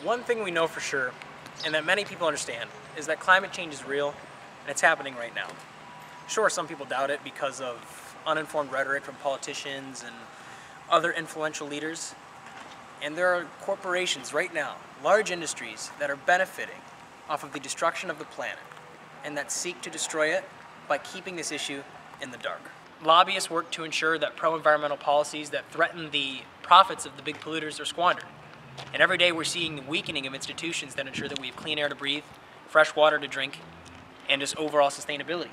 One thing we know for sure, and that many people understand, is that climate change is real, and it's happening right now. Sure, some people doubt it because of uninformed rhetoric from politicians and other influential leaders. And there are corporations right now, large industries, that are benefiting off of the destruction of the planet, and that seek to destroy it by keeping this issue in the dark. Lobbyists work to ensure that pro-environmental policies that threaten the profits of the big polluters are squandered. And every day we're seeing the weakening of institutions that ensure that we have clean air to breathe, fresh water to drink, and just overall sustainability.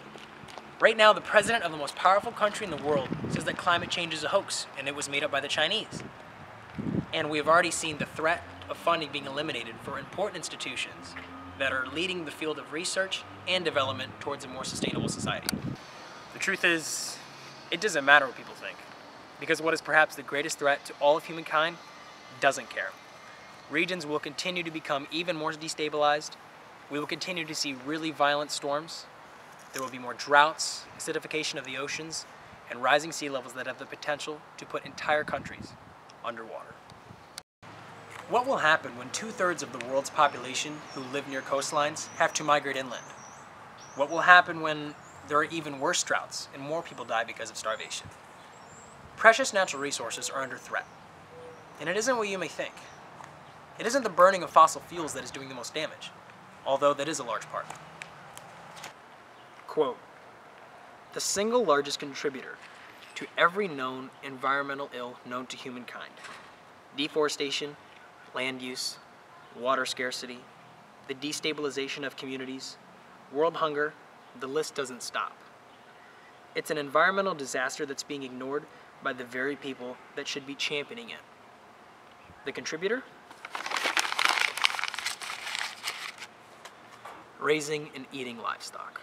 Right now, the president of the most powerful country in the world says that climate change is a hoax and it was made up by the Chinese. And we have already seen the threat of funding being eliminated for important institutions that are leading the field of research and development towards a more sustainable society. The truth is, it doesn't matter what people think, because what is perhaps the greatest threat to all of humankind doesn't care. Regions will continue to become even more destabilized. We will continue to see really violent storms. There will be more droughts, acidification of the oceans, and rising sea levels that have the potential to put entire countries underwater. What will happen when 2/3 of the world's population who live near coastlines have to migrate inland? What will happen when there are even worse droughts and more people die because of starvation? Precious natural resources are under threat. And it isn't what you may think. It isn't the burning of fossil fuels that is doing the most damage, although that is a large part. Quote, "The single largest contributor to every known environmental ill known to humankind, deforestation, land use, water scarcity, the destabilization of communities, world hunger, the list doesn't stop. It's an environmental disaster that's being ignored by the very people that should be championing it. The contributor? Raising and eating livestock."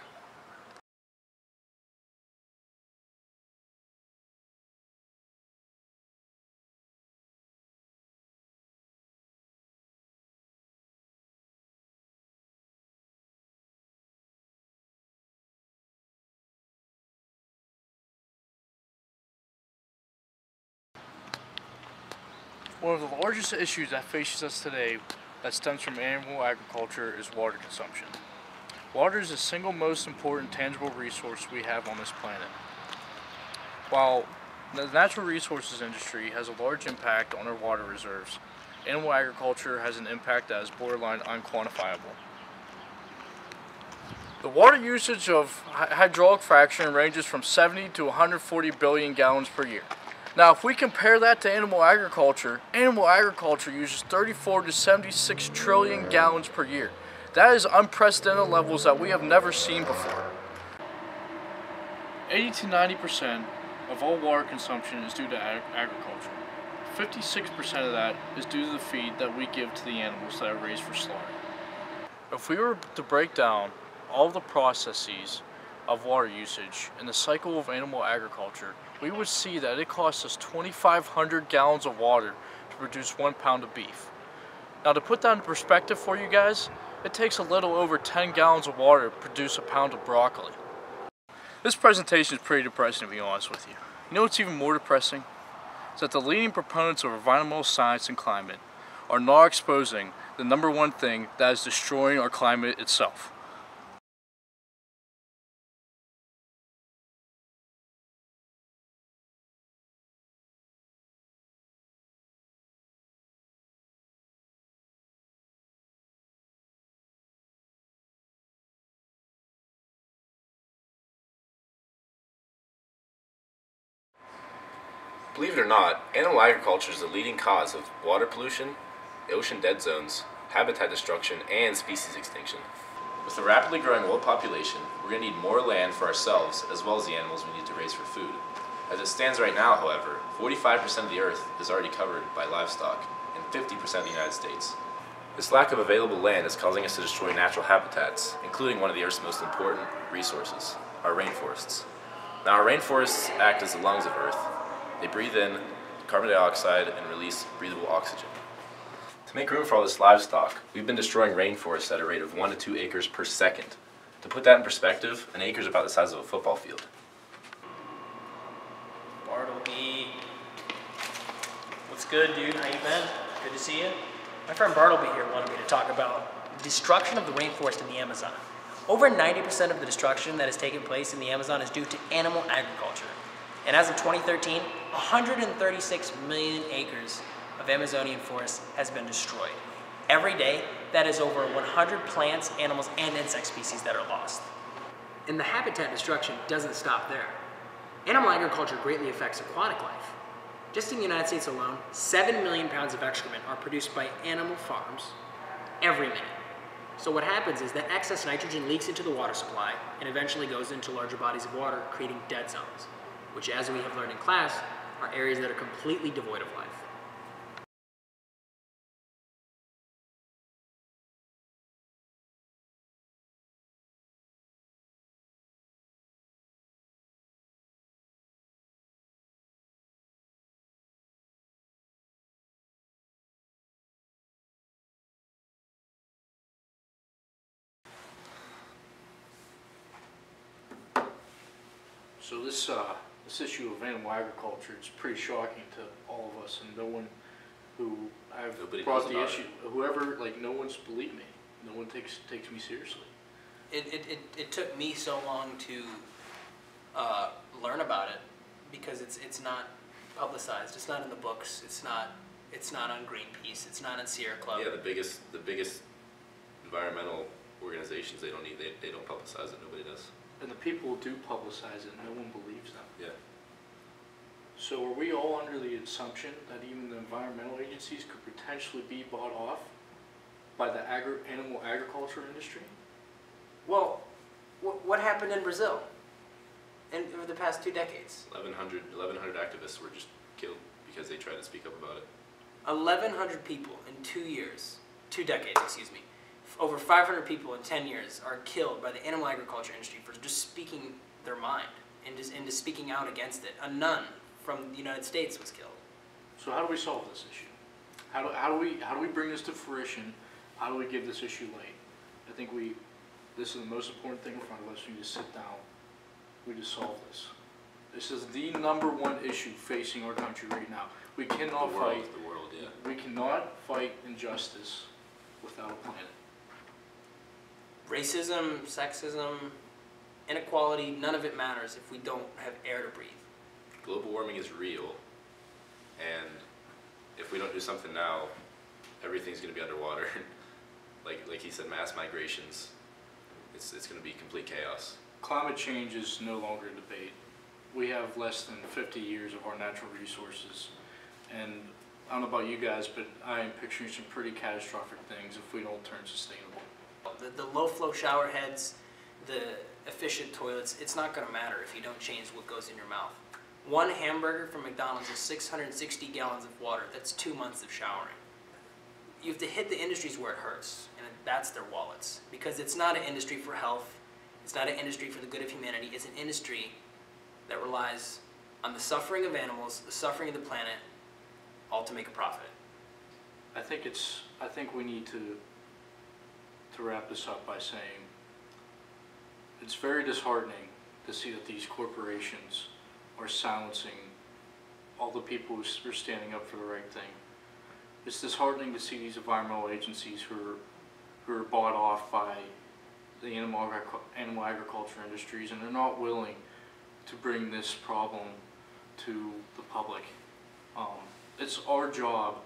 One of the largest issues that faces us today that stems from animal agriculture is water consumption. Water is the single most important tangible resource we have on this planet. While the natural resources industry has a large impact on our water reserves, animal agriculture has an impact that is borderline unquantifiable. The water usage of hydraulic fracturing ranges from 70 to 140 billion gallons per year. Now, if we compare that to animal agriculture uses 34 to 76 trillion gallons per year. That is unprecedented levels that we have never seen before. 80 to 90% of all water consumption is due to agriculture. 56% of that is due to the feed that we give to the animals that are raised for slaughter. If we were to break down all the processes of water usage in the cycle of animal agriculture, we would see that it costs us 2,500 gallons of water to produce 1 pound of beef. Now, to put that in perspective for you guys, it takes a little over 10 gallons of water to produce a pound of broccoli. This presentation is pretty depressing, to be honest with you. You know what's even more depressing? Is that the leading proponents of environmental science and climate are not exposing the number one thing that is destroying our climate itself. Believe it or not, animal agriculture is the leading cause of water pollution, ocean dead zones, habitat destruction, and species extinction. With a rapidly growing world population, we're going to need more land for ourselves as well as the animals we need to raise for food. As it stands right now, however, 45% of the earth is already covered by livestock, and 50% of the United States. This lack of available land is causing us to destroy natural habitats, including one of the Earth's most important resources, our rainforests. Now, our rainforests act as the lungs of Earth. They breathe in carbon dioxide and release breathable oxygen. To make room for all this livestock, we've been destroying rainforests at a rate of 1 to 2 acres per second. To put that in perspective, an acre is about the size of a football field. Bartleby. What's good, dude? How you been? Good to see you. My friend Bartleby here wanted me to talk about the destruction of the rainforest in the Amazon. Over 90% of the destruction that has taken place in the Amazon is due to animal agriculture. And as of 2013, 136 million acres of Amazonian forest has been destroyed. Every day, that is over 100 plants, animals, and insect species that are lost. And the habitat destruction doesn't stop there. Animal agriculture greatly affects aquatic life. Just in the United States alone, 7 million pounds of excrement are produced by animal farms every minute. So what happens is that excess nitrogen leaks into the water supply and eventually goes into larger bodies of water, creating dead zones, which, as we have learned in class, are areas that are completely devoid of life. So this issue of animal agriculture, it's pretty shocking to all of us, and no one who I've brought the issue, whoever, like, no one's believed me. No one takes me seriously. It took me so long to learn about it because it's not publicized. It's not in the books. It's not on Greenpeace. It's not on Sierra Club. Yeah, the biggest environmental organizations, they don't publicize it. Nobody does. And the people who do publicize it, no one believes them. Yeah. So are we all under the assumption that even the environmental agencies could potentially be bought off by the animal agriculture industry? Well, what happened in Brazil over the past 2 decades? 1,100 activists were just killed because they tried to speak up about it. 1,100 people in 2 decades, excuse me. Over 500 people in 10 years are killed by the animal agriculture industry for just speaking their mind and just speaking out against it. A nun from the United States was killed. So how do we solve this issue? How do we bring this to fruition? How do we give this issue light? I think this is the most important thing in front of us. We need to sit down. We need to solve this. This is the #1 issue facing our country right now. We cannot fight. The world, yeah. We cannot fight injustice without a planet. Racism, sexism, inequality, none of it matters if we don't have air to breathe. Global warming is real, and if we don't do something now, everything's going to be underwater. like he said, mass migrations. It's going to be complete chaos. Climate change is no longer a debate. We have less than 50 years of our natural resources, and I don't know about you guys, but I am picturing some pretty catastrophic things if we don't turn sustainable. The low-flow shower heads, the efficient toilets, it's not going to matter if you don't change what goes in your mouth. One hamburger from McDonald's is 660 gallons of water. That's 2 months of showering. You have to hit the industries where it hurts, and that's their wallets. Because it's not an industry for health. It's not an industry for the good of humanity. It's an industry that relies on the suffering of animals, the suffering of the planet, all to make a profit. I think we need to wrap this up by saying it's very disheartening to see that these corporations are silencing all the people who are standing up for the right thing. It's disheartening to see these environmental agencies who are bought off by the animal agriculture industries, and they're not willing to bring this problem to the public. It's our job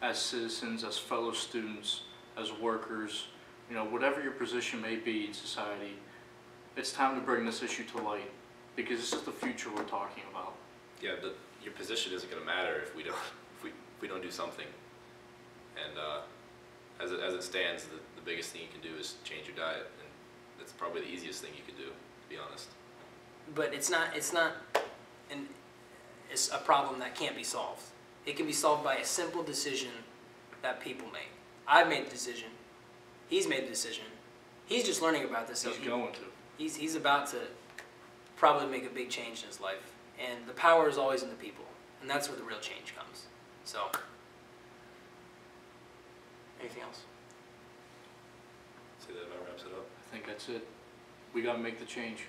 as citizens, as fellow students, as workers, whatever your position may be in society, it's time to bring this issue to light, because this is the future we're talking about. Yeah, your position isn't going to matter if we don't do something. And as it stands, the biggest thing you can do is change your diet, and that's probably the easiest thing you can do, to be honest. But it's a problem that can't be solved. It can be solved by a simple decision that people make. I've made the decision. He's made the decision. He's just learning about this. He's going to. He's about to probably make a big change in his life. And the power is always in the people. And that's where the real change comes. So, anything else? Say that about wraps it up. I think that's it. We got to make the change.